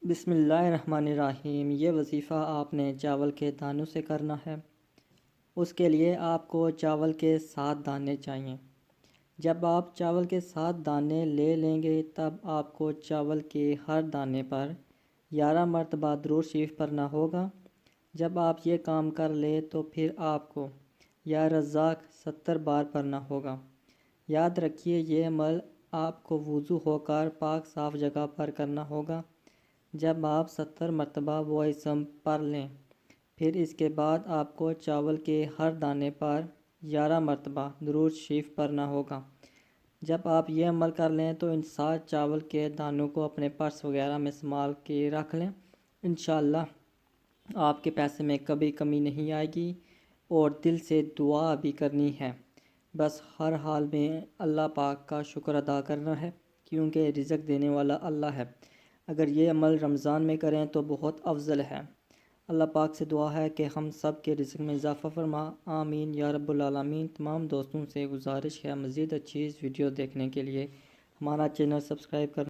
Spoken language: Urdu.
بسم اللہ الرحمن الرحیم۔ یہ وظیفہ آپ نے چاول کے دانوں سے کرنا ہے۔ اس کے لیے آپ کو چاول کے 7 دانے چاہیے۔ جب آپ چاول کے 7 دانے لے لیں گے تب آپ کو چاول کے ہر دانے پر 11 مرتبہ درود شریف پڑھنا ہوگا۔ جب آپ یہ کام کر لیں تو پھر آپ کو یا رزاق 70 بار پڑھنا ہوگا۔ یاد رکھیے یہ عمل آپ کو وضو ہو کر پاک صاف جگہ پر کرنا ہوگا۔ جب آپ 70 مرتبہ وہ اسم پڑھ لیں پھر اس کے بعد آپ کو چاول کے ہر دانے پر 11 مرتبہ درود شریف پڑھنا ہوگا۔ جب آپ یہ عمل کر لیں تو ان 7 چاول کے دانوں کو اپنے پرس وغیرہ میں سنبھال کے رکھ لیں۔ انشاءاللہ آپ کے پیسے میں کبھی کمی نہیں آئے گی اور دل سے دعا بھی کرنی ہے۔ بس ہر حال میں اللہ پاک کا شکر ادا کرنا ہے کیونکہ رزق دینے والا اللہ ہے۔ اگر یہ عمل رمضان میں کریں تو بہت افضل ہے۔ اللہ پاک سے دعا ہے کہ ہم سب کے رزق میں اضافہ فرما، آمین یا رب العالمین۔ تمام دوستوں سے گزارش ہے مزید اچھی ویڈیو دیکھنے کے لیے ہمارا چینل سبسکرائب کرنا